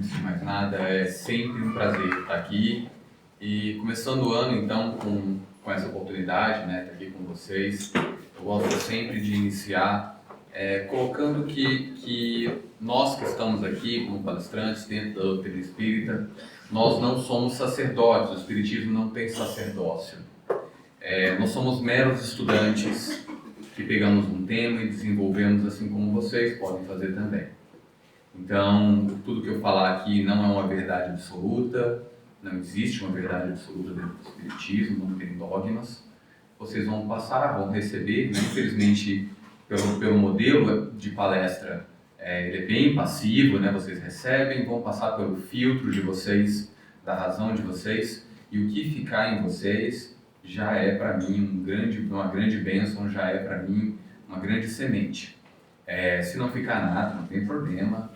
Antes de mais nada, é sempre um prazer estar aqui e começando o ano então com essa oportunidade, né, estar aqui com vocês. Eu gosto sempre de iniciar colocando que nós que estamos aqui como palestrantes dentro da doutrina espírita, nós não somos sacerdotes, o espiritismo não tem sacerdócio. Nós somos meros estudantes que pegamos um tema e desenvolvemos assim como vocês podem fazer também. Então, tudo que eu falar aqui não é uma verdade absoluta, não existe uma verdade absoluta dentro do espiritismo, não tem dogmas. Vocês vão passar, vão receber, né? Infelizmente, pelo modelo de palestra, ele é bem passivo, né? Vocês recebem, vão passar pelo filtro de vocês, da razão de vocês, e o que ficar em vocês já é para mim uma grande bênção, já é para mim uma grande semente. Se não ficar nada, não tem problema,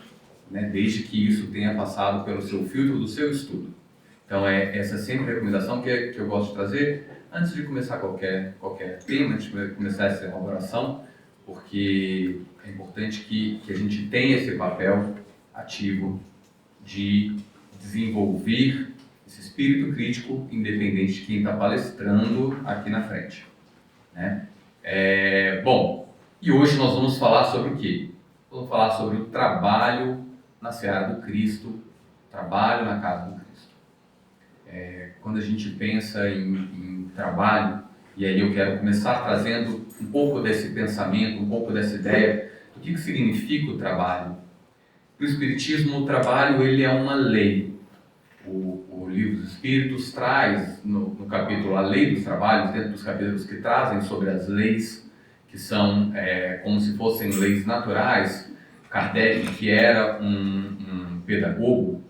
né? Desde que isso tenha passado pelo seu filtro do seu estudo. Então, essa é sempre a recomendação que eu gosto de trazer antes de começar qualquer tema, antes de começar essa elaboração, porque é importante que a gente tenha esse papel ativo de desenvolver esse espírito crítico, independente de quem está palestrando aqui na frente, né? Bom, e hoje nós vamos falar sobre o quê? Vamos falar sobre o trabalho na seara do Cristo, trabalho na casa do Cristo. Quando a gente pensa em trabalho, e aí eu quero começar trazendo um pouco desse pensamento, um pouco dessa ideia, do que significa o trabalho. Para o Espiritismo, o trabalho ele é uma lei. O Livro dos Espíritos traz no capítulo A Lei dos Trabalhos, dentro dos capítulos que trazem sobre as leis, que são como se fossem leis naturais. Kardec, que era um pedagogo,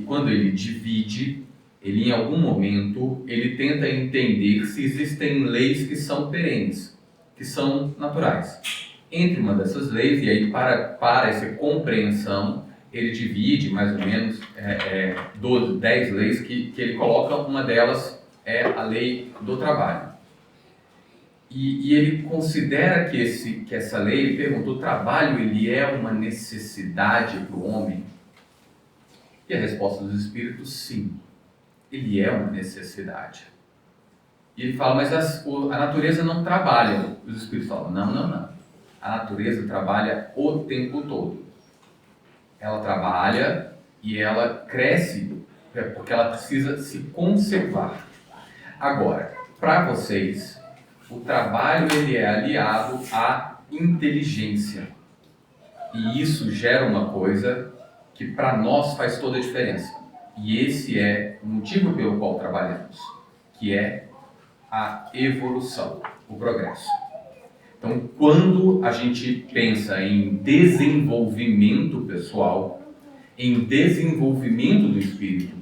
quando ele divide, ele em algum momento ele tenta entender se existem leis que são perenes, que são naturais. Entre uma dessas leis, e aí para essa compreensão, ele divide mais ou menos 10 leis que ele coloca. Uma delas é a lei do trabalho. E ele considera que essa lei, ele pergunta, o trabalho ele é uma necessidade para o homem? E a resposta dos espíritos, sim, ele é uma necessidade. E ele fala, mas a natureza não trabalha. Os espíritos falam, não. A natureza trabalha o tempo todo. Ela trabalha e ela cresce porque ela precisa se conservar. Agora, para vocês, o trabalho ele é aliado à inteligência. E isso gera uma coisa que para nós faz toda a diferença. E esse é o motivo pelo qual trabalhamos, que é a evolução, o progresso. Então, quando a gente pensa em desenvolvimento pessoal, em desenvolvimento do espírito,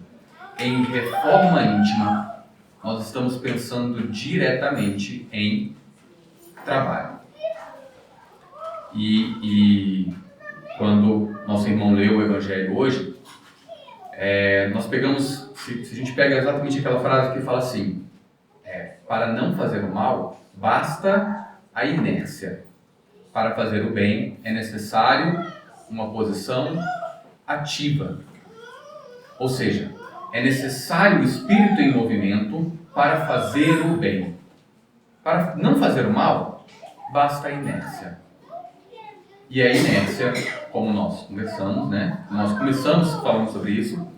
em reforma íntima, nós estamos pensando diretamente em trabalho. E quando nosso irmão leu o Evangelho hoje, nós pegamos, se a gente pega exatamente aquela frase que fala assim, para não fazer o mal, basta a inércia. Para fazer o bem, é necessário uma posição ativa. Ou seja, é necessário o espírito em movimento para fazer o bem. Para não fazer o mal, basta a inércia. E a inércia, como nós conversamos, né? Nós começamos falando sobre isso,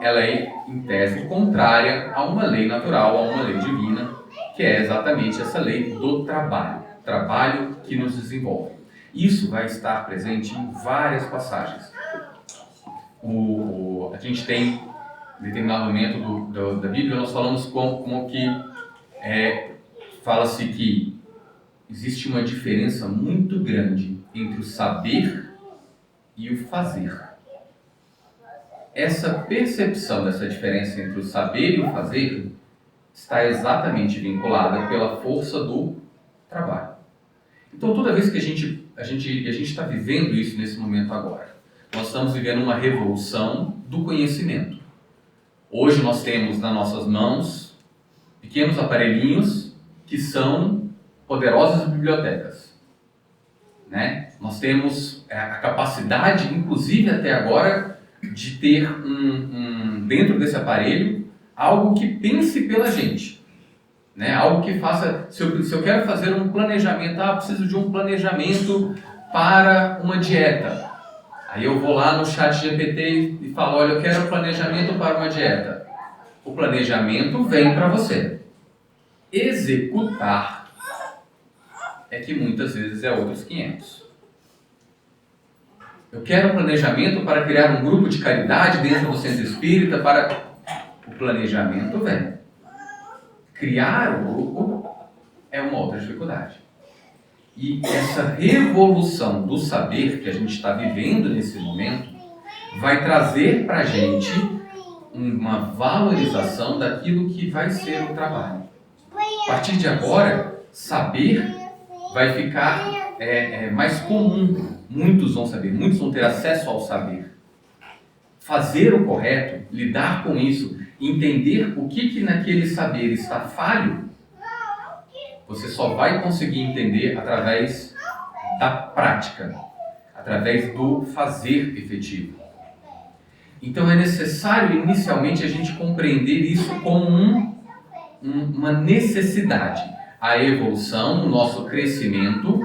ela é, em tese, contrária a uma lei natural, a uma lei divina, que é exatamente essa lei do trabalho. Trabalho que nos desenvolve. Isso vai estar presente em várias passagens. A gente tem, em determinado momento da Bíblia, nós falamos como que fala-se que existe uma diferença muito grande entre o saber e o fazer. Essa percepção dessa diferença entre o saber e o fazer está exatamente vinculada pela força do trabalho. Então, toda vez que a gente está vivendo isso nesse momento agora, nós estamos vivendo uma revolução do conhecimento. Hoje nós temos nas nossas mãos pequenos aparelhinhos que são poderosas bibliotecas, né? Nós temos a capacidade, inclusive até agora, de ter dentro desse aparelho algo que pense pela gente, né? Algo que faça, se eu quero fazer um planejamento, preciso de um planejamento para uma dieta. Aí eu vou lá no chat GPT e falo, olha, eu quero um planejamento para uma dieta. O planejamento vem para você. Executar é que muitas vezes é outros 500. Eu quero um planejamento para criar um grupo de caridade dentro do centro espírita para... O planejamento vem. Criar o grupo é uma outra dificuldade. E essa revolução do saber que a gente está vivendo nesse momento vai trazer para a gente uma valorização daquilo que vai ser o trabalho. A partir de agora, saber vai ficar mais comum. Muitos vão saber, muitos vão ter acesso ao saber. Fazer o correto, lidar com isso, entender o que naquele saber está falho, você só vai conseguir entender através da prática, através do fazer efetivo. Então é necessário inicialmente a gente compreender isso como uma necessidade. A evolução, o nosso crescimento,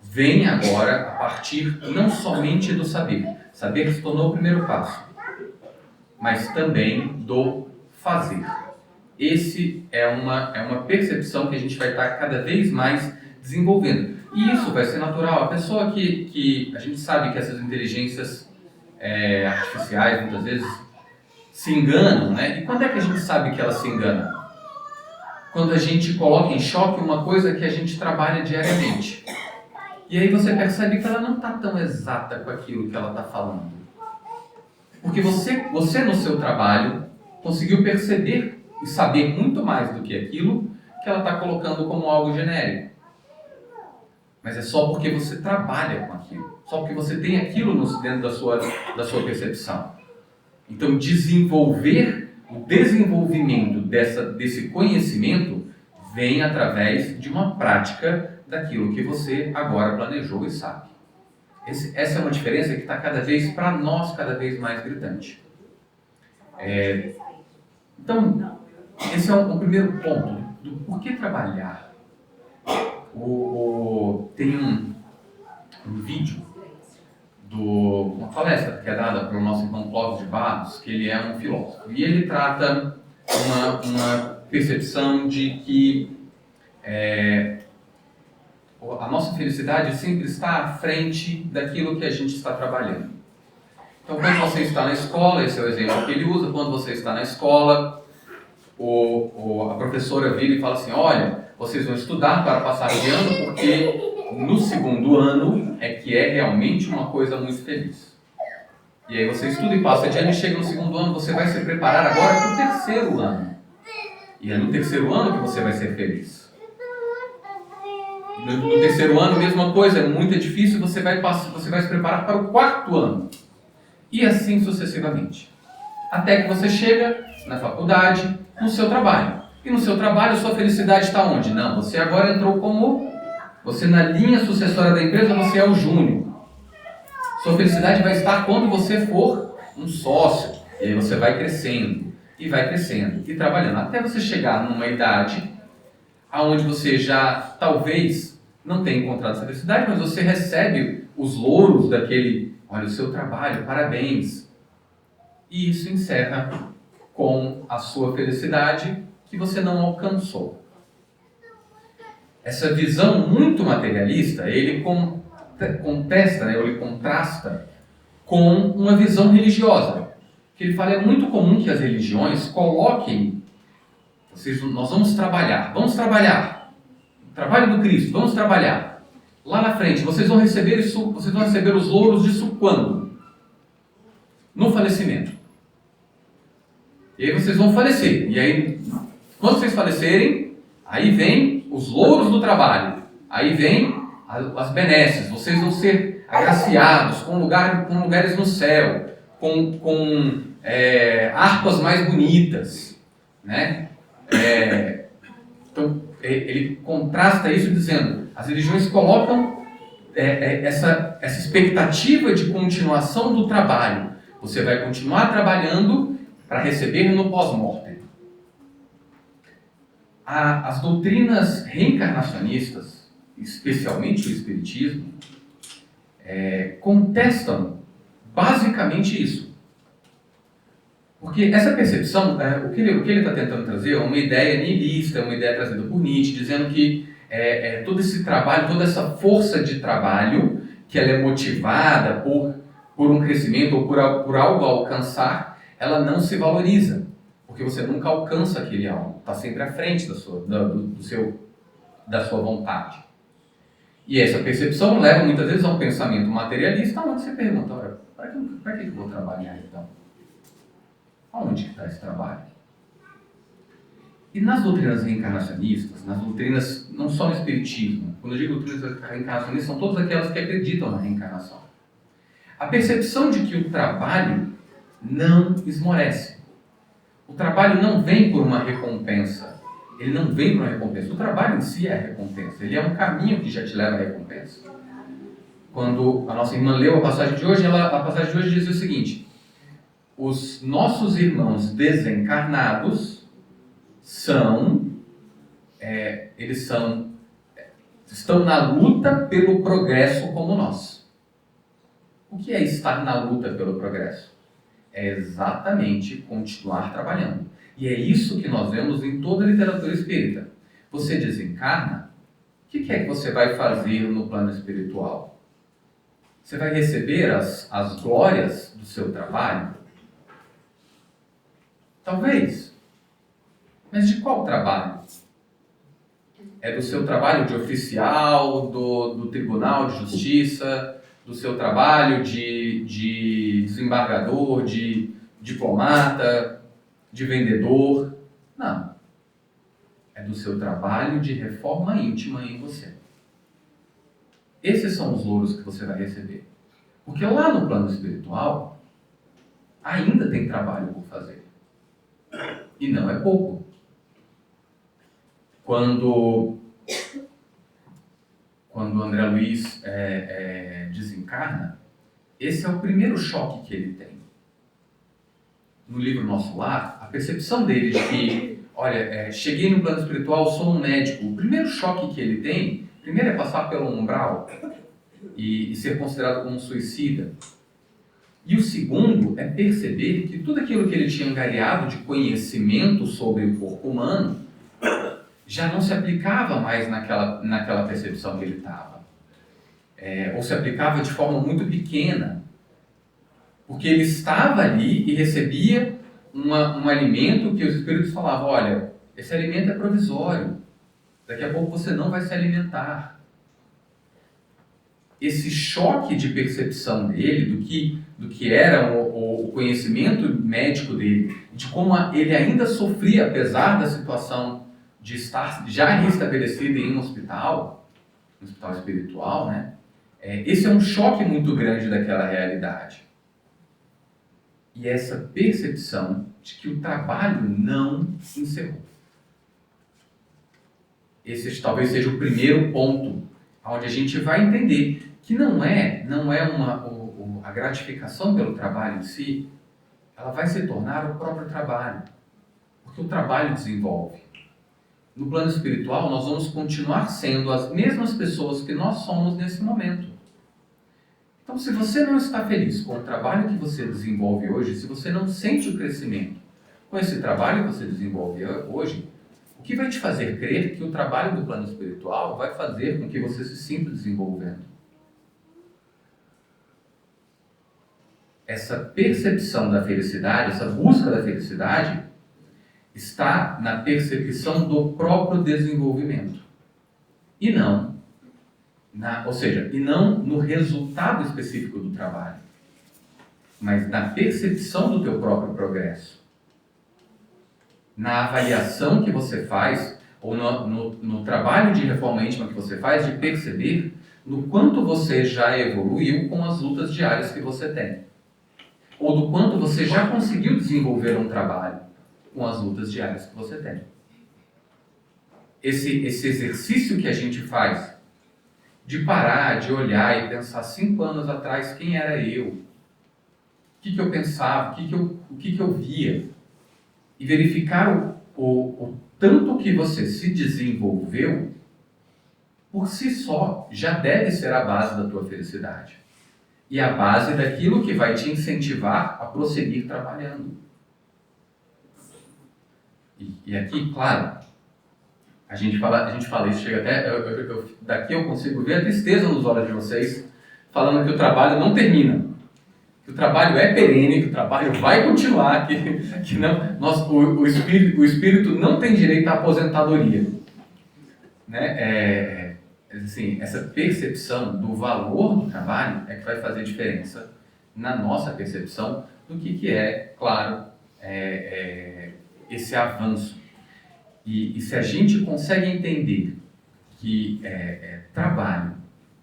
vem agora a partir não somente do saber. Saber se tornou o primeiro passo, mas também do fazer. Esse é uma percepção que a gente vai estar cada vez mais desenvolvendo. E isso vai ser natural. A pessoa que a gente sabe que essas inteligências artificiais muitas vezes se enganam, né? E quando é que a gente sabe que elas se enganam? Quando a gente coloca em choque uma coisa que a gente trabalha diariamente. E aí você percebe que ela não está tão exata com aquilo que ela está falando. Porque você no seu trabalho conseguiu perceber e saber muito mais do que aquilo que ela está colocando como algo genérico. Mas é só porque você trabalha com aquilo. Só porque você tem aquilo dentro da sua percepção. Então, o desenvolvimento desse conhecimento vem através de uma prática daquilo que você agora planejou e sabe. Essa é uma diferença que está cada vez, para nós, cada vez mais gritante. Então, esse é o primeiro ponto do porquê trabalhar. Tem um vídeo uma palestra que é dada pelo nosso irmão Clóvis de Barros, que ele é um filósofo. E ele trata uma percepção de que a nossa felicidade sempre está à frente daquilo que a gente está trabalhando. Então, quando você está na escola, esse é o exemplo que ele usa, quando você está na escola, a professora vira e fala assim, olha, vocês vão estudar para passar de ano, porque no segundo ano que é realmente uma coisa muito feliz. E aí você estuda e passa de ano e chega no segundo ano, você vai se preparar agora para o terceiro ano. E é no terceiro ano que você vai ser feliz. No terceiro ano, mesma coisa, é muito difícil, você vai se preparar para o quarto ano. E assim sucessivamente. Até que você chega na faculdade, no seu trabalho. E no seu trabalho, sua felicidade está onde? Não, você agora entrou você na linha sucessória da empresa, você é o júnior. Sua felicidade vai estar quando você for um sócio. E aí você vai crescendo, e trabalhando. Até você chegar numa idade onde você já, talvez, não tenha encontrado essa felicidade, mas você recebe os louros daquele, olha, o seu trabalho, parabéns. E isso encerra com a sua felicidade que você não alcançou. Essa visão muito materialista, ele contesta, ele contrasta com uma visão religiosa. Que ele fala, é muito comum que as religiões coloquem, nós vamos trabalhar. O trabalho do Cristo, vamos trabalhar. Lá na frente, vocês vão receber os louros disso quando? No falecimento. E aí vocês vão falecer. E aí, quando vocês falecerem, aí vem os louros do trabalho. Aí vem as benesses. Vocês vão ser agraciados com lugares no céu, com harpas mais bonitas, né? Então, ele contrasta isso dizendo, as religiões colocam essa expectativa de continuação do trabalho Você vai continuar trabalhando para receber no pós-mortem. As doutrinas reencarnacionistas, especialmente o Espiritismo, contestam basicamente isso. Porque essa percepção, o que ele está tentando trazer é uma ideia nihilista, uma ideia trazida por Nietzsche, dizendo que todo esse trabalho, toda essa força de trabalho, que ela é motivada por um crescimento ou por algo a alcançar, ela não se valoriza. Porque você nunca alcança aquele algo, está sempre à frente da sua vontade. E essa percepção leva muitas vezes a um pensamento materialista, onde você pergunta, olha, para que eu vou trabalhar então? Aonde está esse trabalho? E nas doutrinas reencarnacionistas, nas doutrinas, não só no Espiritismo, quando eu digo doutrinas reencarnacionistas, são todas aquelas que acreditam na reencarnação. A percepção de que o trabalho não esmorece. O trabalho não vem por uma recompensa. Ele não vem por uma recompensa. O trabalho em si é a recompensa. Ele é um caminho que já te leva à recompensa. Quando a nossa irmã leu a passagem de hoje, a passagem de hoje diz o seguinte: os nossos irmãos desencarnados estão na luta pelo progresso como nós. O que é estar na luta pelo progresso? É exatamente continuar trabalhando. E é isso que nós vemos em toda a literatura espírita. Você desencarna, o que é que você vai fazer no plano espiritual? Você vai receber as glórias do seu trabalho? Talvez. Mas de qual trabalho? É do seu trabalho de oficial, do Tribunal de Justiça, do seu trabalho de desembargador, de diplomata, de vendedor? Não. É do seu trabalho de reforma íntima em você. Esses são os louros que você vai receber. Porque lá no plano espiritual, ainda tem trabalho por fazer. E não é pouco. Quando André Luiz desencarna, esse é o primeiro choque que ele tem. No livro Nosso Lar, a percepção dele de que, olha, cheguei no plano espiritual, sou um médico. O primeiro choque que ele tem, primeiro é passar pelo umbral e ser considerado como um suicida. E o segundo é perceber que tudo aquilo que ele tinha angariado de conhecimento sobre o corpo humano já não se aplicava mais naquela percepção que ele estava. Ou se aplicava de forma muito pequena. Porque ele estava ali e recebia um alimento que os espíritos falavam, olha, esse alimento é provisório. Daqui a pouco você não vai se alimentar. Esse choque de percepção dele, do que era o conhecimento médico dele, de como ele ainda sofria, apesar da situação de estar já restabelecido em um hospital espiritual, né? Esse é um choque muito grande daquela realidade. E essa percepção de que o trabalho não se encerrou. Esse talvez seja o primeiro ponto onde a gente vai entender que não é a gratificação pelo trabalho em si, ela vai se tornar o próprio trabalho. Porque o trabalho desenvolve. No plano espiritual, nós vamos continuar sendo as mesmas pessoas que nós somos nesse momento. Então, se você não está feliz com o trabalho que você desenvolve hoje, se você não sente o crescimento com esse trabalho que você desenvolve hoje, o que vai te fazer crer que o trabalho do plano espiritual vai fazer com que você se sinta desenvolvendo? Essa percepção da felicidade, essa busca da felicidade, está na percepção do próprio desenvolvimento. E não no resultado específico do trabalho, mas na percepção do teu próprio progresso. Na avaliação que você faz, ou no trabalho de reforma íntima que você faz, de perceber no quanto você já evoluiu com as lutas diárias que você tem. Ou do quanto você já conseguiu desenvolver um trabalho com as lutas diárias que você tem. Esse exercício que a gente faz de parar, de olhar e pensar 5 anos atrás, quem era eu? que eu pensava, o que eu via, e verificar o tanto que você se desenvolveu, por si só, já deve ser a base da tua felicidade. E a base daquilo que vai te incentivar a prosseguir trabalhando. E aqui, claro, a gente fala isso, chega até, daqui eu consigo ver a tristeza nos olhos de vocês, falando que o trabalho não termina, que o trabalho é perene, que o trabalho vai continuar, que não, o espírito não tem direito à aposentadoria. Né? Assim, essa percepção do valor do trabalho é que vai fazer diferença na nossa percepção do que é, claro, esse avanço. E se a gente consegue entender que trabalho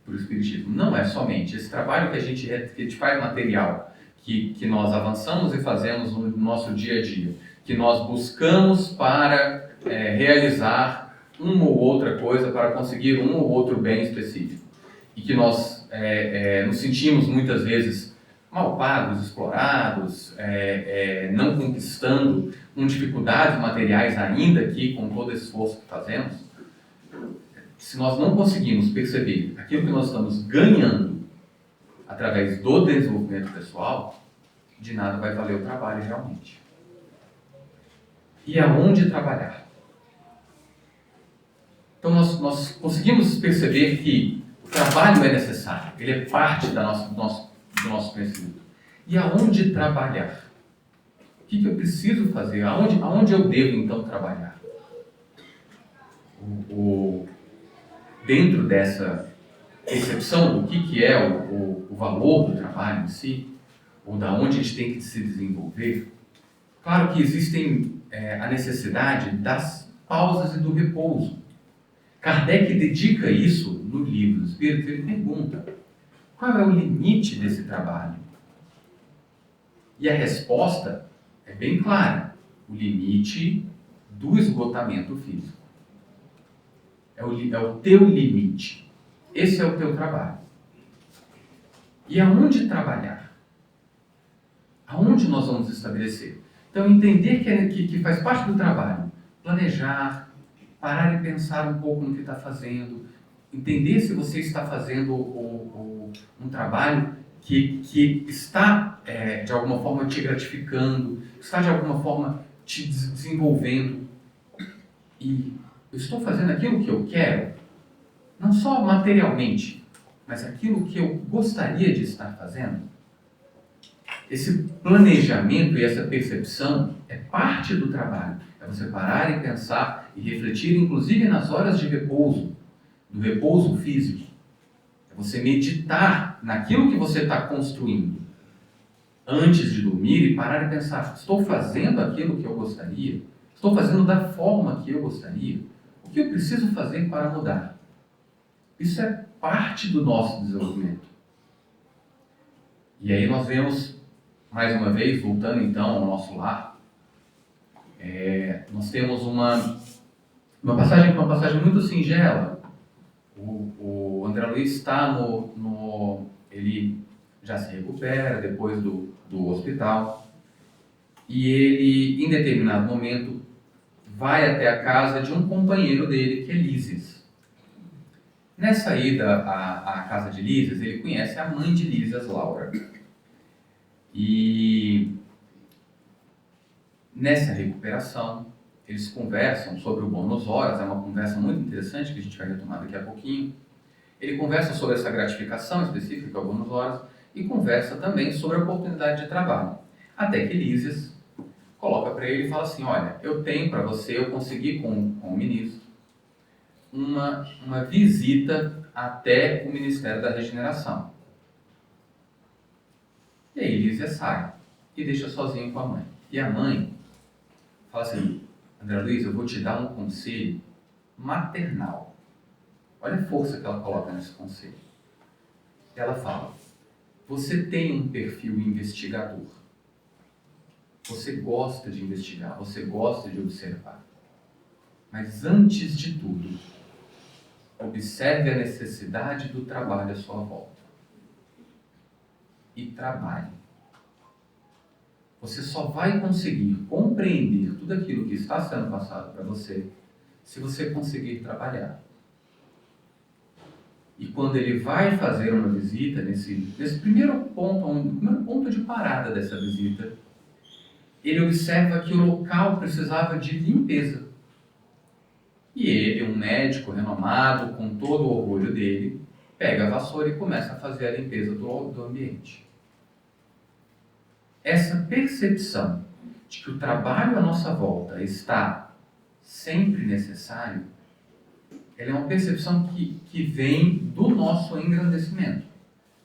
para o Espiritismo não é somente esse trabalho que a gente faz material, que nós avançamos e fazemos no nosso dia a dia, que nós buscamos para realizar uma ou outra coisa, para conseguir um ou outro bem específico, e que nós nos sentimos muitas vezes mal pagos, explorados, não conquistando, com dificuldades materiais ainda aqui, com todo esse esforço que fazemos. Se nós não conseguimos perceber aquilo que nós estamos ganhando através do desenvolvimento pessoal, de nada vai valer o trabalho realmente. E aonde trabalhar? Então nós conseguimos perceber que o trabalho é necessário, ele é parte do nosso conhecimento. E aonde trabalhar? O que eu preciso fazer? Aonde eu devo então trabalhar? Dentro dessa percepção do que é o valor do trabalho em si, ou da onde a gente tem que se desenvolver, claro que existem a necessidade das pausas e do repouso. Kardec dedica isso no Livro do Espírito. Ele pergunta: qual é o limite desse trabalho? E a resposta é bem clara: o limite do esgotamento físico. É o teu limite. Esse é o teu trabalho. E aonde trabalhar? Aonde nós vamos estabelecer? Então, entender que faz parte do trabalho planejar, parar e pensar um pouco no que está fazendo, entender se você está fazendo um trabalho que está, de alguma forma, te gratificando, está, de alguma forma, te desenvolvendo. E eu estou fazendo aquilo que eu quero, não só materialmente, mas aquilo que eu gostaria de estar fazendo. Esse planejamento e essa percepção é parte do trabalho. É você parar e pensar e refletir, inclusive nas horas de repouso, do repouso físico. É você meditar naquilo que você está construindo antes de dormir e parar e pensar: estou fazendo aquilo que eu gostaria? Estou fazendo da forma que eu gostaria? O que eu preciso fazer para mudar? Isso é parte do nosso desenvolvimento. E aí nós vemos, mais uma vez, voltando então ao nosso lar, nós temos uma passagem muito singela. O André Luiz está ele já se recupera depois do hospital, e ele, em determinado momento, vai até a casa de um companheiro dele, que é Lísias. Nessa ida à casa de Lísias, ele conhece a mãe de Lísias, Laura. E nessa recuperação, eles conversam sobre o bônus horas. É uma conversa muito interessante que a gente vai retomar daqui a pouquinho. Ele conversa sobre essa gratificação específica, que é o bônus horas, e conversa também sobre a oportunidade de trabalho. Até que Lísias coloca para ele e fala assim: olha, eu tenho para você, eu consegui com o ministro, uma visita até o Ministério da Regeneração. E aí Lísias sai e deixa sozinho com a mãe. E a mãe fala assim: André Luiz, eu vou te dar um conselho maternal. Olha a força que ela coloca nesse conselho. Ela fala: você tem um perfil investigador. Você gosta de investigar, você gosta de observar. Mas antes de tudo, observe a necessidade do trabalho à sua volta. E trabalhe. Você só vai conseguir compreender tudo aquilo que está sendo passado para você se você conseguir trabalhar. E quando ele vai fazer uma visita, nesse primeiro ponto de parada dessa visita, ele observa que o local precisava de limpeza. E ele, um médico renomado, com todo o orgulho dele, pega a vassoura e começa a fazer a limpeza do ambiente. Essa percepção de que o trabalho à nossa volta está sempre necessário, ela é uma percepção que vem do nosso engrandecimento,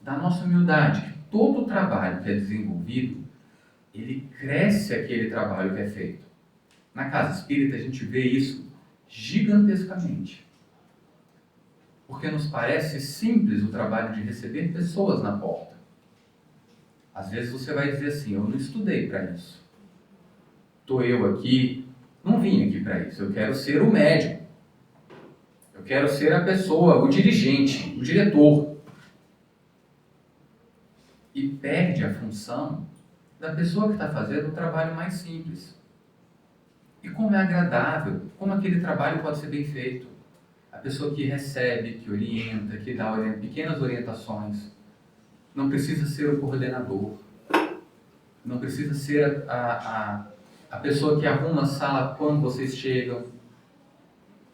da nossa humildade, que todo o trabalho que é desenvolvido, ele cresce aquele trabalho que é feito. Na casa espírita a gente vê isso gigantescamente. Porque nos parece simples o trabalho de receber pessoas na porta. Às vezes você vai dizer assim, eu não estudei para isso. Estou eu aqui, não vim aqui para isso, eu quero ser o médico. Eu quero ser a pessoa, o dirigente, o diretor. E perde a função da pessoa que está fazendo o trabalho mais simples. E como é agradável, como aquele trabalho pode ser bem feito. A pessoa que recebe, que orienta, que dá pequenas orientações. Não precisa ser o coordenador. Não precisa ser a pessoa que arruma a sala quando vocês chegam,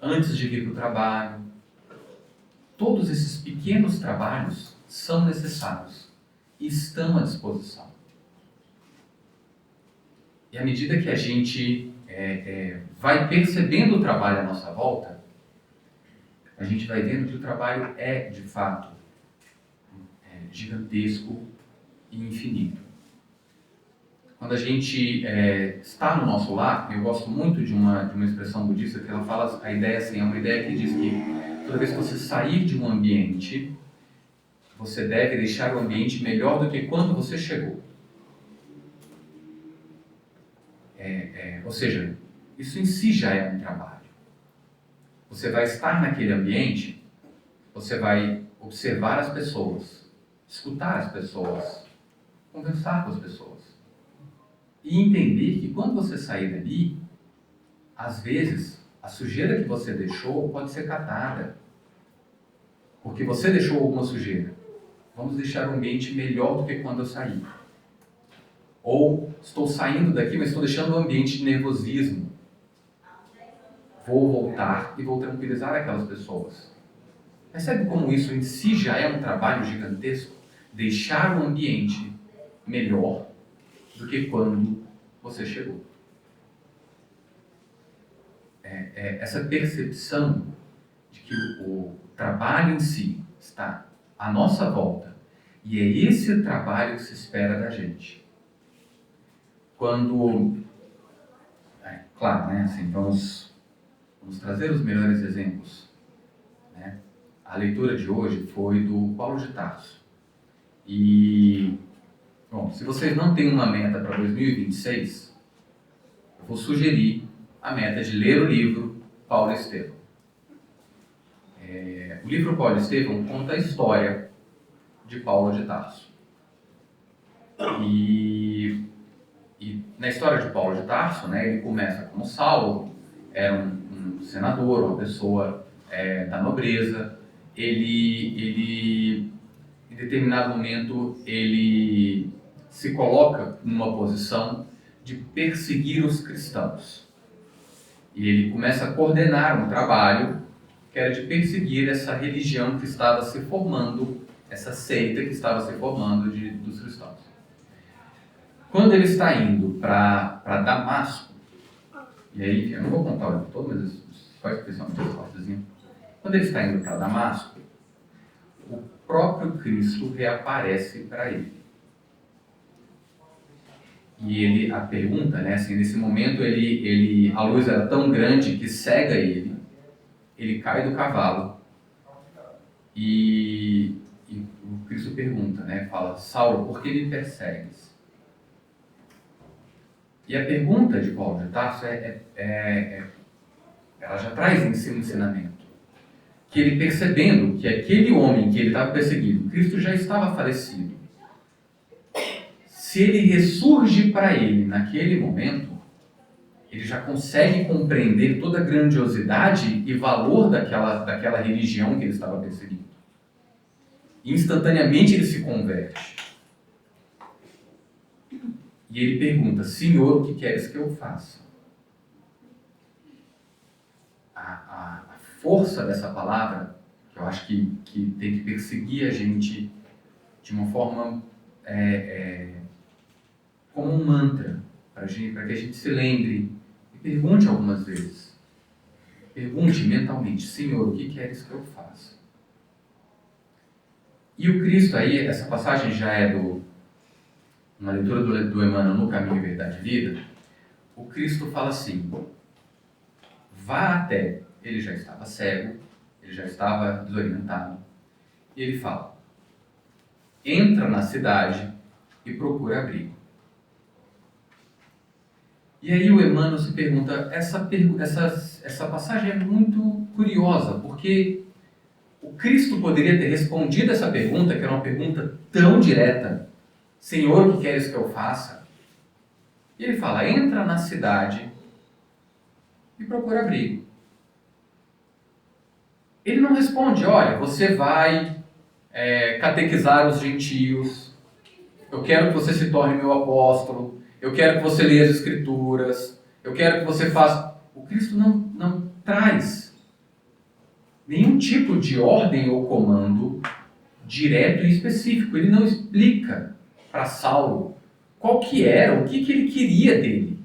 antes de vir para o trabalho. Todos esses pequenos trabalhos são necessários e estão à disposição. E à medida que a gente vai percebendo o trabalho à nossa volta, a gente vai vendo que o trabalho é, de fato, gigantesco e infinito. Quando a gente está no nosso lar, eu gosto muito de uma expressão budista que ela fala, a ideia assim, é uma ideia que diz que toda vez que você sair de um ambiente, você deve deixar o ambiente melhor do que quando você chegou. Ou seja, isso em si já é um trabalho. Você vai estar naquele ambiente, você vai observar as pessoas, escutar as pessoas, conversar com as pessoas. E entender que quando você sair dali, às vezes, a sujeira que você deixou pode ser catada. Porque você deixou alguma sujeira. Vamos deixar o ambiente melhor do que quando eu saí. Ou estou saindo daqui, mas estou deixando o ambiente de nervosismo. Vou voltar e vou tranquilizar aquelas pessoas. Percebe como isso em si já é um trabalho gigantesco? Deixar o ambiente melhor do que quando você chegou. Essa percepção de que o trabalho em si está à nossa volta e é esse trabalho que se espera da gente. Quando, claro, né, assim, vamos trazer os melhores exemplos. Né? A leitura de hoje foi do Paulo de Tarso. E, bom, se vocês não têm uma meta para 2026, eu vou sugerir a meta de ler o livro Paulo Estevam. O livro Paulo Estevam conta a história de Paulo de Tarso. E na história de Paulo de Tarso, né, ele começa como Saulo, era um senador, uma pessoa da nobreza. Ele, em determinado momento, ele se coloca numa posição de perseguir os cristãos. E ele começa a coordenar um trabalho que era de perseguir essa religião que estava se formando, essa seita que estava se formando dos cristãos. Quando ele está indo para Damasco, e aí, eu não vou contar o livro todo, mas só especialmente essa partezinha. Quando ele está indo para Damasco, o próprio Cristo reaparece para ele. E ele, a pergunta, né, assim, nesse momento, a luz era tão grande que cega ele cai do cavalo, e o Cristo pergunta, né, fala, Saulo, por que me persegues? E a pergunta de Paulo de Tarso ela já traz em si um ensinamento. Que ele percebendo que aquele homem que ele estava perseguindo, Cristo já estava falecido. se ele ressurge para ele naquele momento, ele já consegue compreender toda a grandiosidade e valor daquela religião que ele estava perseguindo. Instantaneamente ele se converte. E ele pergunta: Senhor, o que queres que eu faça? A força dessa palavra, que eu acho que tem que perseguir a gente de uma forma como um mantra, para que a gente se lembre e pergunte algumas vezes. Pergunte mentalmente: Senhor, o que queres que eu faça? E o Cristo aí, essa passagem já é uma leitura do Emmanuel no Caminho, Verdade e Vida. O Cristo fala assim: vá até. Ele já estava cego, ele já estava desorientado. E ele fala: entra na cidade e procura abrigo. E aí o Emmanuel se pergunta, essa passagem é muito curiosa, porque o Cristo poderia ter respondido essa pergunta, que era uma pergunta tão direta: Senhor, o que queres que eu faça? E ele fala: entra na cidade e procura abrigo. Ele não responde: olha, você vai catequizar os gentios, eu quero que você se torne meu apóstolo, eu quero que você leia as Escrituras, eu quero que você faça... O Cristo não traz nenhum tipo de ordem ou comando direto e específico. Ele não explica para Saulo qual que era, o que ele queria dele.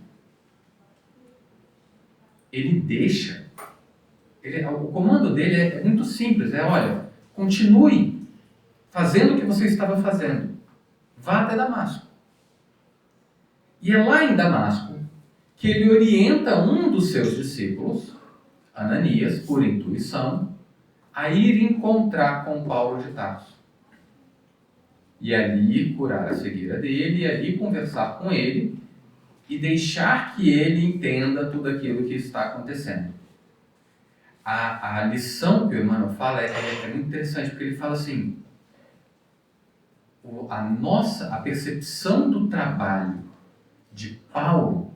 Ele deixa. O comando dele é muito simples, olha, continue fazendo o que você estava fazendo. Vá até Damasco. E é lá em Damasco que ele orienta um dos seus discípulos, Ananias, por intuição, a ir encontrar com Paulo de Tarso. E ali curar a cegueira dele, e ali conversar com ele, e deixar que ele entenda tudo aquilo que está acontecendo. A lição que o Emmanuel fala é muito interessante, porque ele fala assim: a percepção do trabalho de Paulo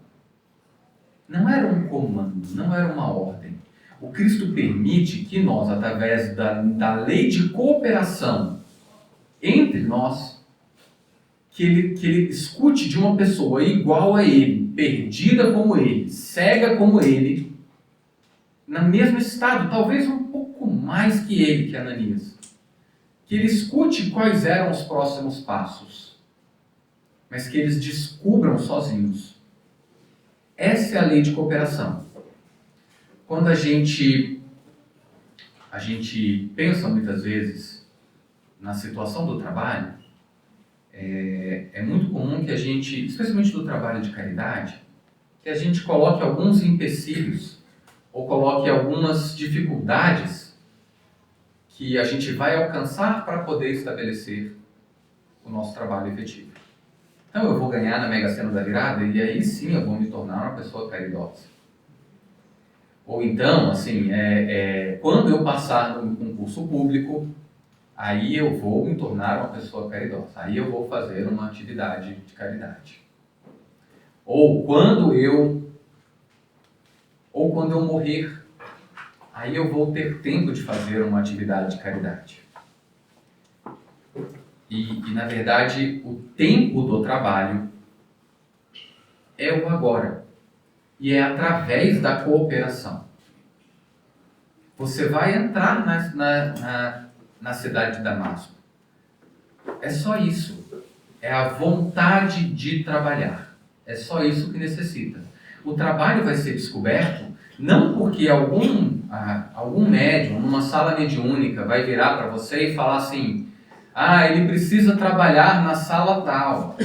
não era um comando, não era uma ordem. O Cristo permite que nós, através da lei de cooperação entre nós, que ele escute de uma pessoa igual a ele, perdida como ele, cega como ele, no mesmo estado, talvez um pouco mais que ele, que Ananias. Que ele escute quais eram os próximos passos, mas que eles descubram sozinhos. Essa é a lei de cooperação. Quando a gente pensa muitas vezes na situação do trabalho, é muito comum que a gente, especialmente do trabalho de caridade, que a gente coloque alguns empecilhos ou coloque algumas dificuldades que a gente vai alcançar para poder estabelecer o nosso trabalho efetivo. Então eu vou ganhar na Mega Sena da Virada e aí sim eu vou me tornar uma pessoa caridosa. Ou então, assim, quando eu passar no concurso público, aí eu vou me tornar uma pessoa caridosa. Aí eu vou fazer uma atividade de caridade. Ou quando eu morrer, aí eu vou ter tempo de fazer uma atividade de caridade. E na verdade, o tempo do trabalho é o agora. E é através da cooperação. Você vai entrar na cidade de Damasco. É só isso. É a vontade de trabalhar. É só isso que necessita. O trabalho vai ser descoberto não porque algum médium, numa sala mediúnica, vai virar para você e falar assim: ele precisa trabalhar na sala tal,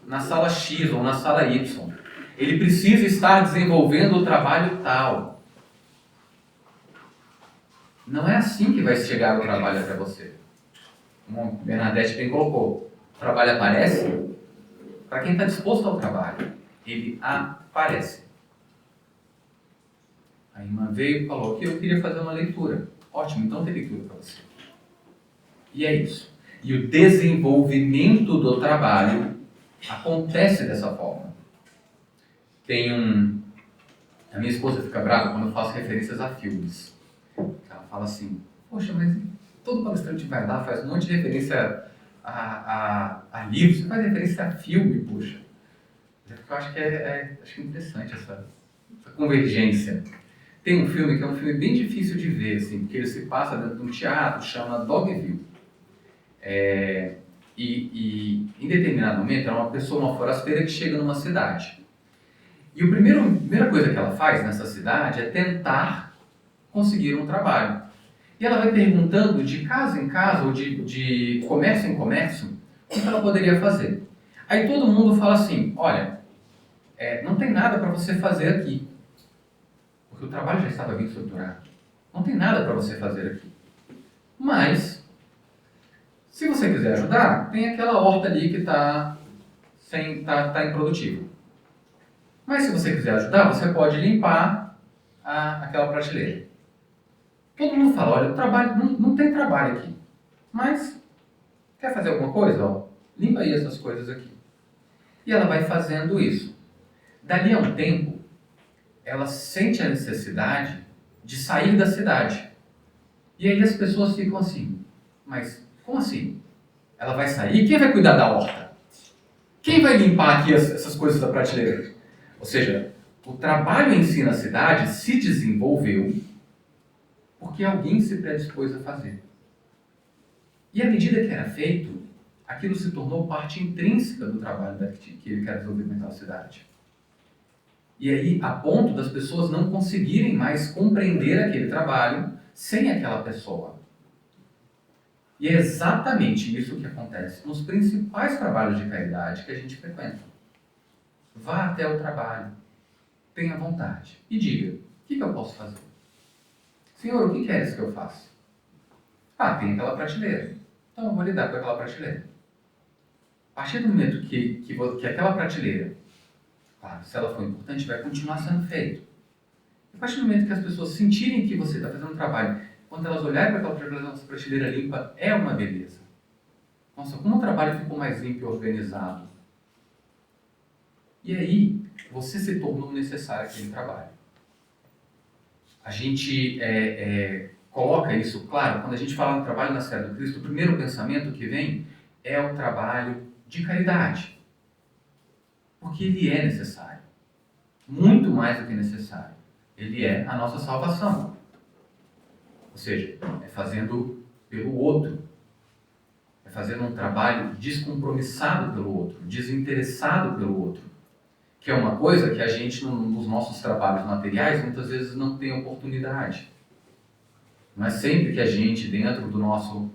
na sala X ou na sala Y. Ele precisa estar desenvolvendo o trabalho tal. Não é assim que vai chegar o trabalho até você. Como Bernadette bem colocou, o trabalho aparece para quem está disposto ao trabalho. Ele aparece. A irmã veio e falou que eu queria fazer uma leitura. Ótimo, então tem leitura para você. E é isso. E o desenvolvimento do trabalho acontece dessa forma. A minha esposa fica brava quando eu faço referências a filmes. Ela fala assim, poxa, mas todo palestrante vai lá, faz um monte de referência a livros, você faz referência a filme, poxa. Eu acho que acho interessante essa convergência. Tem um filme que é um filme bem difícil de ver, assim, porque ele se passa dentro de um teatro, chama Dogville. E em determinado momento, ela é uma pessoa, uma forasteira que chega numa cidade. E a primeira coisa que ela faz nessa cidade é tentar conseguir um trabalho. E ela vai perguntando de casa em casa, ou de comércio em comércio, o que ela poderia fazer. Aí todo mundo fala assim, olha, não tem nada para você fazer aqui. Porque o trabalho já estava bem estruturado. Não tem nada para você fazer aqui. Mas, se você quiser ajudar, tem aquela horta ali que está improdutiva. Mas se você quiser ajudar, você pode limpar aquela prateleira. Todo mundo fala, olha, o trabalho, não tem trabalho aqui. Mas, quer fazer alguma coisa? Ó, limpa aí essas coisas aqui. E ela vai fazendo isso. Dali a um tempo, ela sente a necessidade de sair da cidade. E aí as pessoas ficam assim, mas como assim? Ela vai sair? Quem vai cuidar da horta? Quem vai limpar aqui essas coisas da prateleira? Ou seja, o trabalho em si na cidade se desenvolveu porque alguém se predispôs a fazer. E à medida que era feito, aquilo se tornou parte intrínseca do trabalho que ele quer desenvolver naquela cidade. E aí, a ponto das pessoas não conseguirem mais compreender aquele trabalho sem aquela pessoa. E é exatamente isso que acontece nos principais trabalhos de caridade que a gente frequenta. Vá até o trabalho, tenha vontade e diga, o que eu posso fazer? Senhor, o que queres que eu faça? Tem aquela prateleira. Então eu vou lidar com aquela prateleira. A partir do momento que aquela prateleira, claro, se ela for importante, vai continuar sendo feito. A partir do momento que as pessoas sentirem que você está fazendo um trabalho, quando elas olharem para aquela prateleira limpa, é uma beleza. Nossa, como o trabalho ficou mais limpo e organizado. E aí, você se tornou necessário aquele trabalho. A gente coloca isso, claro, quando a gente fala no trabalho na Serra do Cristo, o primeiro pensamento que vem é o trabalho de caridade. Porque ele é necessário. Muito mais do que necessário. Ele é a nossa salvação. Ou seja, é fazendo pelo outro. É fazendo um trabalho descompromissado pelo outro, desinteressado pelo outro. Que é uma coisa que a gente, nos nossos trabalhos materiais, muitas vezes não tem oportunidade. Mas sempre que a gente, dentro do nosso...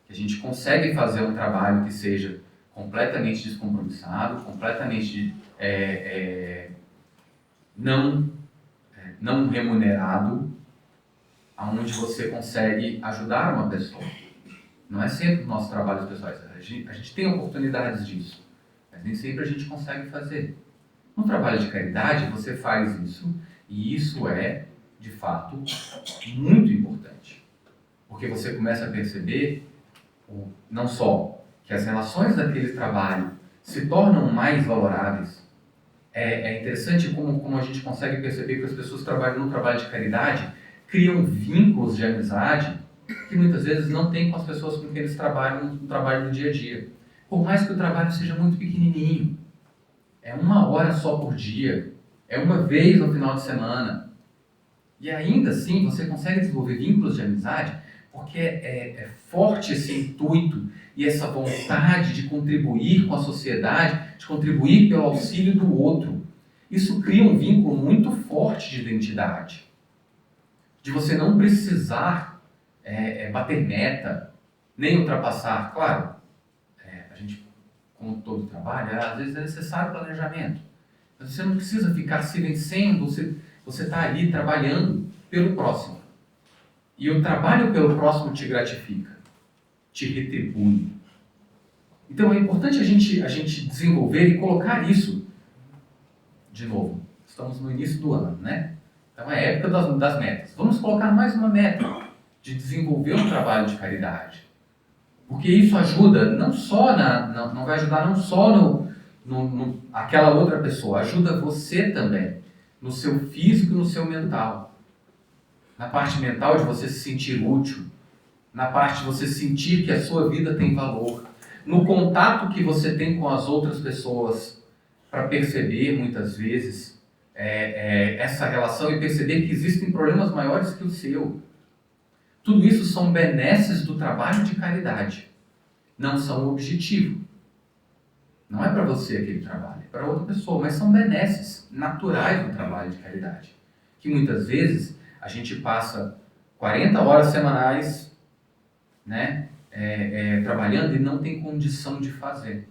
que a gente consegue fazer um trabalho que seja completamente descompromissado, completamente não remunerado, aonde você consegue ajudar uma pessoa. Não é sempre os nossos trabalhos pessoais. A gente tem oportunidades disso, mas nem sempre a gente consegue fazer. No trabalho de caridade, você faz isso, e isso é, de fato, muito importante. Porque você começa a perceber, não só que as relações daquele trabalho se tornam mais valoráveis. É interessante como a gente consegue perceber que as pessoas que trabalham no trabalho de caridade criam vínculos de amizade que muitas vezes não tem com as pessoas com quem eles trabalham no trabalho do dia a dia. Por mais que o trabalho seja muito pequenininho, é 1 hora só por dia, é uma vez no final de semana. E ainda assim você consegue desenvolver vínculos de amizade porque é forte esse intuito e essa vontade de contribuir com a sociedade, de contribuir pelo auxílio do outro. Isso cria um vínculo muito forte de identidade. De você não precisar bater meta, nem ultrapassar. Claro, a gente, como todo trabalho, às vezes é necessário planejamento. Mas você não precisa ficar se vencendo, você está ali trabalhando pelo próximo. E o trabalho pelo próximo te gratifica, te retribui. Então é importante a gente desenvolver e colocar isso. De novo, estamos no início do ano, né? Então é a época das metas. Vamos colocar mais uma meta de desenvolver um trabalho de caridade. Porque isso ajuda não só não vai ajudar não só aquela outra pessoa, ajuda você também, no seu físico e no seu mental. Na parte mental de você se sentir útil, na parte de você sentir que a sua vida tem valor, no contato que você tem com as outras pessoas, para perceber muitas vezes essa relação e perceber que existem problemas maiores que o seu. Tudo isso são benesses do trabalho de caridade, não são o objetivo. Não é para você aquele trabalho, é para outra pessoa, mas são benesses naturais do trabalho de caridade, que muitas vezes a gente passa 40 horas semanais, né, trabalhando e não tem condição de fazer.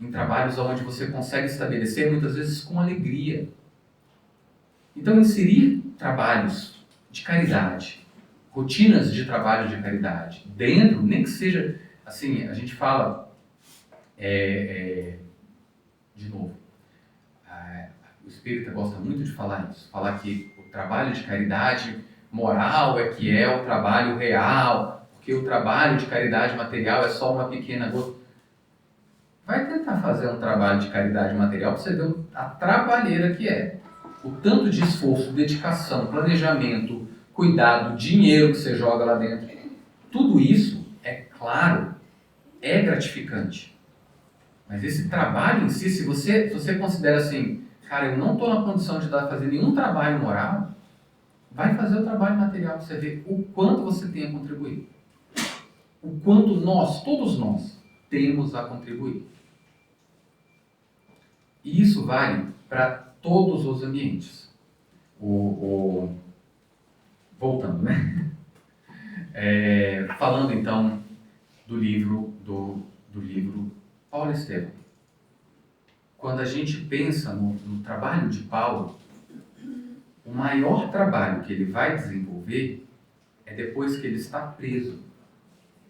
Em trabalhos onde você consegue estabelecer, muitas vezes com alegria. Então, inserir trabalhos de caridade, rotinas de trabalho de caridade, dentro, nem que seja, assim, a gente fala, de novo, o espírita gosta muito de falar isso, falar que o trabalho de caridade moral que é o trabalho real, porque o trabalho de caridade material é só uma pequena gota. Vai tentar fazer um trabalho de caridade material para você ver a trabalheira que é. O tanto de esforço, dedicação, planejamento, cuidado, dinheiro que você joga lá dentro. Tudo isso, é claro, é gratificante. Mas esse trabalho em si, se você considera assim, cara, eu não estou na condição de fazer nenhum trabalho moral, vai fazer o trabalho material para você ver o quanto você tem a contribuir. O quanto todos nós, temos a contribuir. E isso vale para todos os ambientes. Voltando, né? Falando então do livro Paulo Estevam. Quando a gente pensa no trabalho de Paulo, o maior trabalho que ele vai desenvolver é depois que ele está preso.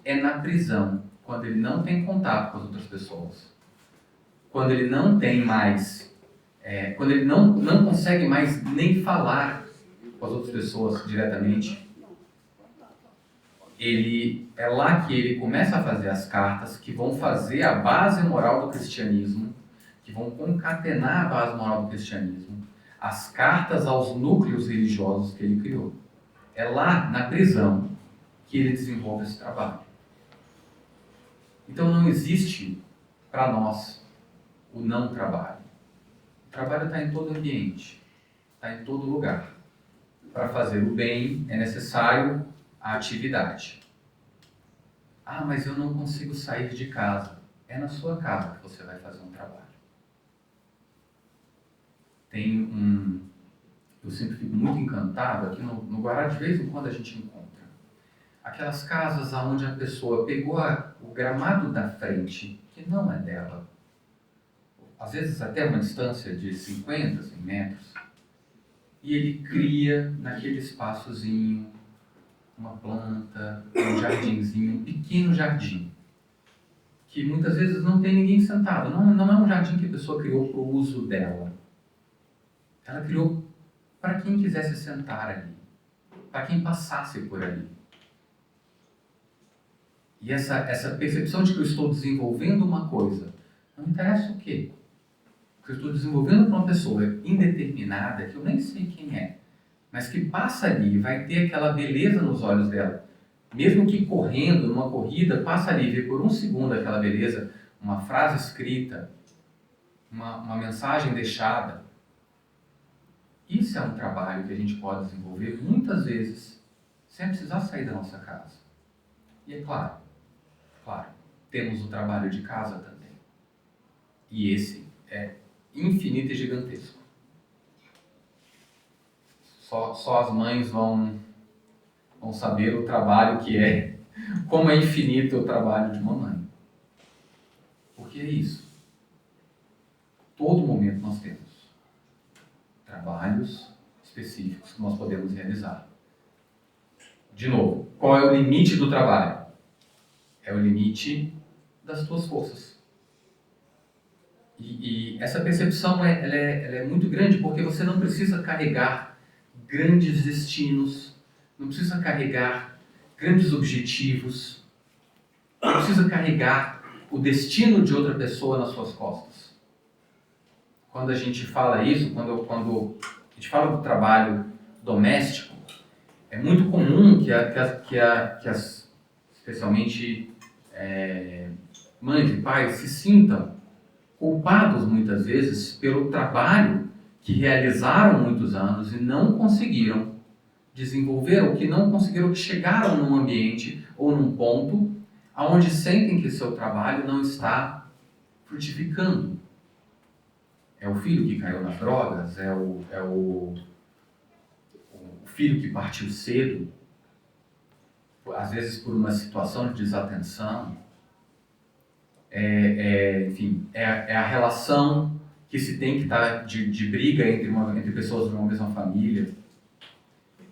É na prisão, quando ele não tem contato com as outras pessoas. Quando ele não tem mais, quando ele não consegue mais nem falar com as outras pessoas diretamente, é lá que ele começa a fazer as cartas que vão fazer a base moral do cristianismo, que vão concatenar a base moral do cristianismo, as cartas aos núcleos religiosos que ele criou. É lá, na prisão, que ele desenvolve esse trabalho. Então não existe, para nós, o não trabalho. O trabalho está em todo ambiente, está em todo lugar. Para fazer o bem é necessário a atividade. Ah, mas eu não consigo sair de casa. É na sua casa que você vai fazer um trabalho. Eu sempre fico muito encantado, aqui no Guará de vez em quando a gente encontra aquelas casas onde a pessoa pegou o gramado da frente, que não é dela, às vezes até uma distância de 50, 100 metros, e ele cria naquele espaçozinho uma planta, um jardinzinho, um pequeno jardim, que muitas vezes não tem ninguém sentado. Não é um jardim que a pessoa criou para o uso dela. Ela criou para quem quisesse sentar ali, para quem passasse por ali. E essa percepção de que eu estou desenvolvendo uma coisa, não interessa o quê? Que eu estou desenvolvendo para uma pessoa indeterminada, que eu nem sei quem é, mas que passa ali e vai ter aquela beleza nos olhos dela. Mesmo que correndo, numa corrida, passa ali e vê por um segundo aquela beleza, uma frase escrita, uma mensagem deixada. Isso é um trabalho que a gente pode desenvolver muitas vezes sem precisar sair da nossa casa. E é claro, temos o trabalho de casa também. E esse é infinito e gigantesco. Só as mães vão saber o trabalho que é, como é infinito o trabalho de uma mãe. Porque é isso. Todo momento nós temos trabalhos específicos que nós podemos realizar. De novo, qual é o limite do trabalho? É o limite das tuas forças. E essa percepção ela é muito grande, porque você não precisa carregar grandes destinos, não precisa carregar grandes objetivos, não precisa carregar o destino de outra pessoa nas suas costas. Quando a gente fala isso, quando a gente fala do trabalho doméstico, é muito comum que as especialmente mães e pais se sintam culpados muitas vezes pelo trabalho que realizaram muitos anos e não conseguiram desenvolver, ou que não conseguiram, que chegaram num ambiente ou num ponto onde sentem que seu trabalho não está frutificando. É o filho que caiu nas drogas, é o filho que partiu cedo, às vezes por uma situação de desatenção. Enfim, é a relação que se tem que estar de briga entre pessoas de uma mesma família.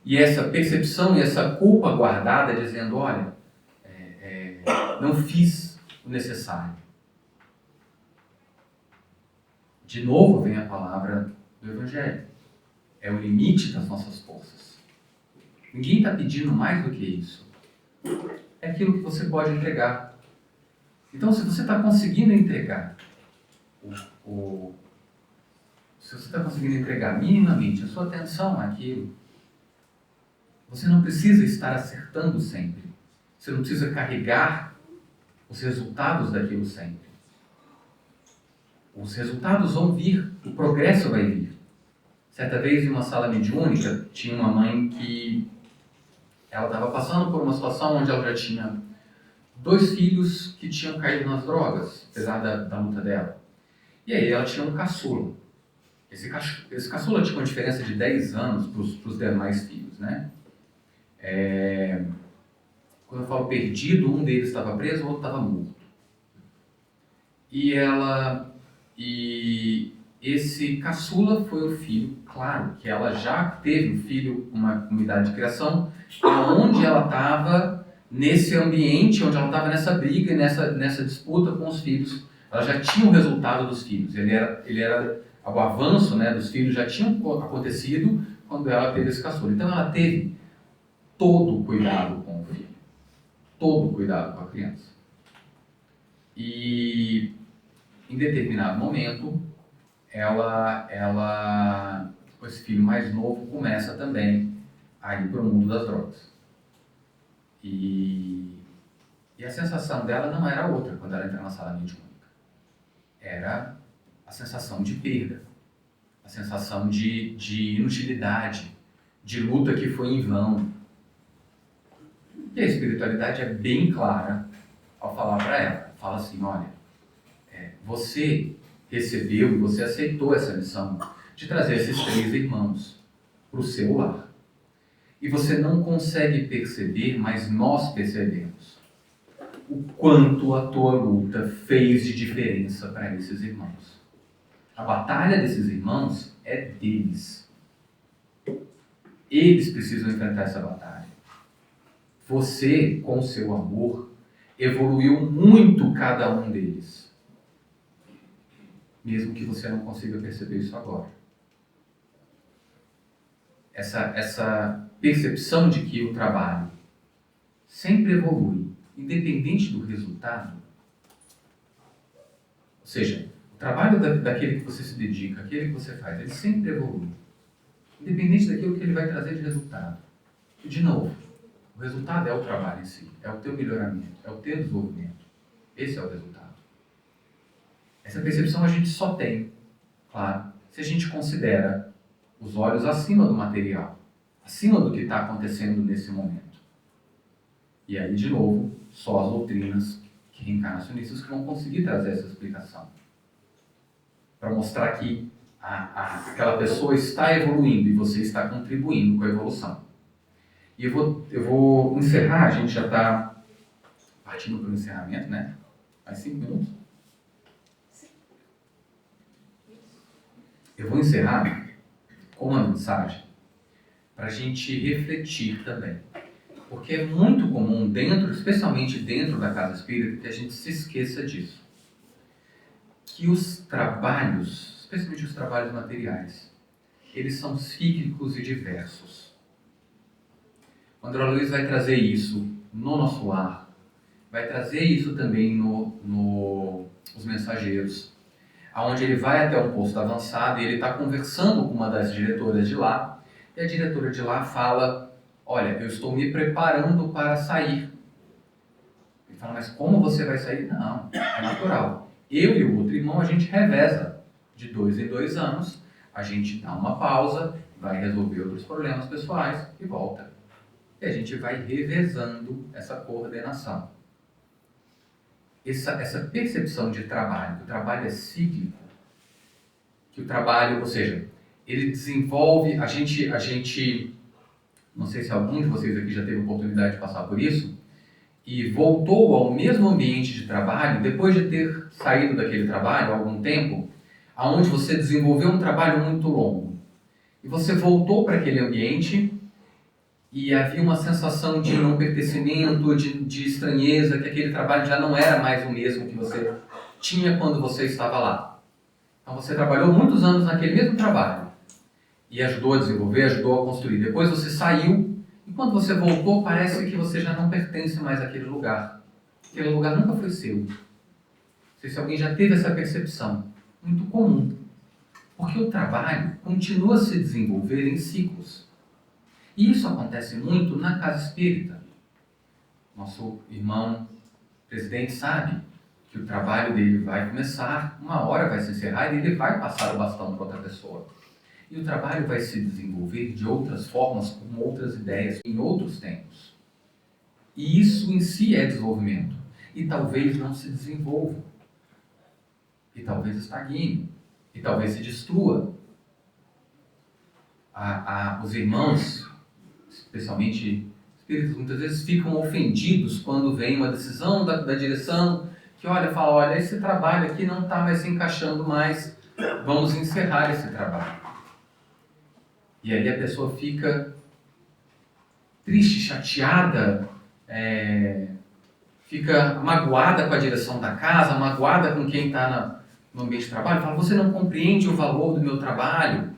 E essa percepção e essa culpa guardada, dizendo, olha, não fiz o necessário. De novo vem a palavra do Evangelho. É o limite das nossas forças. Ninguém está pedindo mais do que isso. É aquilo que você pode entregar. Então, se você está conseguindo entregar se você está conseguindo entregar minimamente a sua atenção àquilo, você não precisa estar acertando sempre. Você não precisa carregar os resultados daquilo sempre. Os resultados vão vir, o progresso vai vir. Certa vez, em uma sala mediúnica, tinha uma mãe que ela estava passando por uma situação onde ela já tinha 2 filhos que tinham caído nas drogas, apesar da luta dela. E aí ela tinha um caçula. Esse caçula tinha uma diferença de 10 anos para os demais filhos, né? Quando eu falo perdido, um deles estava preso, o outro estava morto. E esse caçula foi o filho, claro, que ela já teve um filho, uma idade de criação, onde ela estava nesse ambiente, onde ela estava nessa briga, nessa disputa com os filhos. Ela já tinha o resultado dos filhos. O avanço, né, dos filhos já tinha acontecido quando ela teve esse caçula. Então ela teve todo o cuidado com o filho, todo o cuidado com a criança. E em determinado momento, esse filho mais novo começa também a ir para o mundo das drogas. E a sensação dela não era outra quando ela entra na sala mediúnica. Era a sensação de perda, a sensação de inutilidade, de luta que foi em vão. E a espiritualidade é bem clara ao falar para ela. Fala assim, olha, você recebeu e você aceitou essa missão de trazer esses 3 irmãos para o seu lar. E você não consegue perceber, mas nós percebemos o quanto a tua luta fez de diferença para esses irmãos. A batalha desses irmãos é deles. Eles precisam enfrentar essa batalha. Você, com o seu amor, evoluiu muito cada um deles. Mesmo que você não consiga perceber isso agora. Essa percepção de que o trabalho sempre evolui, independente do resultado. Ou seja, o trabalho daquele que você se dedica, aquele que você faz, ele sempre evolui. Independente daquilo que ele vai trazer de resultado. E, de novo, o resultado é o trabalho em si, é o teu melhoramento, é o teu desenvolvimento. Esse é o resultado. Essa percepção a gente só tem, claro, se a gente considera os olhos acima do material, acima do que está acontecendo nesse momento. E aí, de novo, só as doutrinas reencarnacionistas que vão conseguir trazer essa explicação. Para mostrar que aquela pessoa está evoluindo e você está contribuindo com a evolução. E eu vou encerrar, a gente já está partindo para o encerramento, né? Mais 5 minutos? Eu vou encerrar com uma mensagem para a gente refletir também. Porque é muito comum, especialmente dentro da casa espírita, que a gente se esqueça disso. Que os trabalhos, especialmente os trabalhos materiais, eles são cíclicos e diversos. O André Luiz vai trazer isso no nosso lar, vai trazer isso também nos mensageiros, onde ele vai até um posto avançado e ele está conversando com uma das diretoras de lá, e a diretora de lá fala: olha, eu estou me preparando para sair. Ele fala: mas como você vai sair? Não, é natural. Eu e o outro irmão, a gente reveza de 2 em 2 anos, a gente dá uma pausa, vai resolver outros problemas pessoais e volta. E a gente vai revezando essa coordenação. Essa percepção de trabalho, que o trabalho é cíclico, que o trabalho, ou seja, ele desenvolve, a gente, não sei se algum de vocês aqui já teve a oportunidade de passar por isso, e voltou ao mesmo ambiente de trabalho, depois de ter saído daquele trabalho há algum tempo, aonde você desenvolveu um trabalho muito longo, e você voltou para aquele ambiente e havia uma sensação de não pertencimento, de estranheza, que aquele trabalho já não era mais o mesmo que você tinha quando você estava lá. Então você trabalhou muitos anos naquele mesmo trabalho e ajudou a desenvolver, ajudou a construir. Depois você saiu e quando você voltou parece que você já não pertence mais àquele lugar. Aquele lugar nunca foi seu. Não sei se alguém já teve essa percepção. Muito comum. Porque o trabalho continua a se desenvolver em ciclos. E isso acontece muito na casa espírita. Nosso irmão presidente sabe que o trabalho dele vai começar, uma hora vai se encerrar e ele vai passar o bastão para outra pessoa. E o trabalho vai se desenvolver de outras formas, com outras ideias, em outros tempos. E isso em si é desenvolvimento. E talvez não se desenvolva. E talvez estagne. E talvez se destrua. Os irmãos, especialmente espíritos, muitas vezes ficam ofendidos quando vem uma decisão da direção que fala: olha, esse trabalho aqui não está mais se encaixando mais, vamos encerrar esse trabalho. E aí a pessoa fica triste, chateada, fica magoada com a direção da casa, magoada com quem está no ambiente de trabalho, fala: você não compreende o valor do meu trabalho.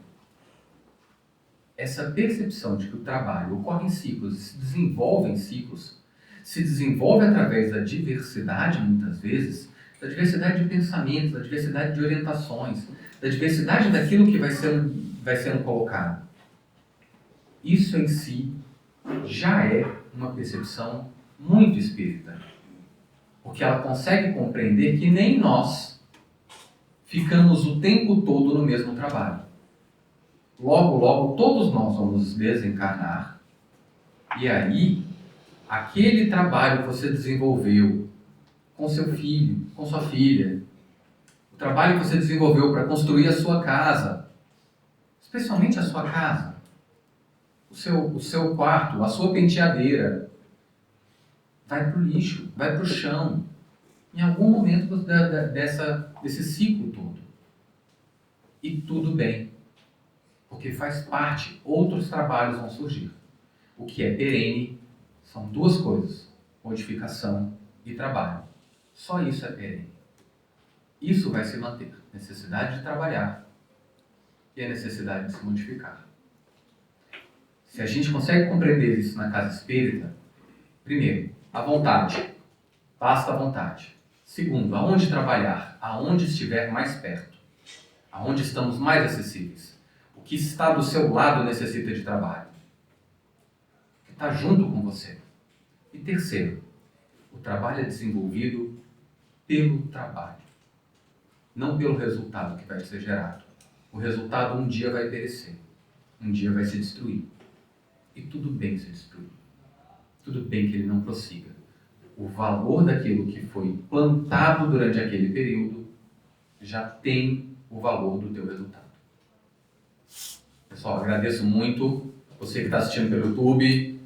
Essa percepção de que o trabalho ocorre em ciclos, se desenvolve em ciclos, se desenvolve através da diversidade, muitas vezes, da diversidade de pensamentos, da diversidade de orientações, da diversidade daquilo que vai sendo colocado. Isso em si já é uma percepção muito espírita, porque ela consegue compreender que nem nós ficamos o tempo todo no mesmo trabalho. Logo, logo, todos nós vamos desencarnar, e aí, aquele trabalho que você desenvolveu com seu filho, com sua filha, o trabalho que você desenvolveu para construir a sua casa, especialmente a sua casa, o seu quarto, a sua penteadeira, vai para o lixo, vai para o chão, em algum momento desse ciclo todo. E tudo bem. Porque faz parte, outros trabalhos vão surgir. O que é perene são 2 coisas: modificação e trabalho. Só isso é perene. Isso vai se manter. Necessidade de trabalhar e a necessidade de se modificar. Se a gente consegue compreender isso na casa espírita, primeiro, a vontade. Basta a vontade. Segundo, aonde trabalhar? Aonde estiver mais perto. Aonde estamos mais acessíveis. O que está do seu lado necessita de trabalho. O que está junto com você. E terceiro, o trabalho é desenvolvido pelo trabalho. Não pelo resultado que vai ser gerado. O resultado um dia vai perecer. Um dia vai se destruir. E tudo bem se destruir. Tudo bem que ele não prossiga. O valor daquilo que foi plantado durante aquele período já tem o valor do teu resultado. Pessoal, agradeço muito. Você que está assistindo pelo YouTube,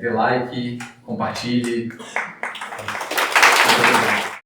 dê like, compartilhe. Muito obrigado.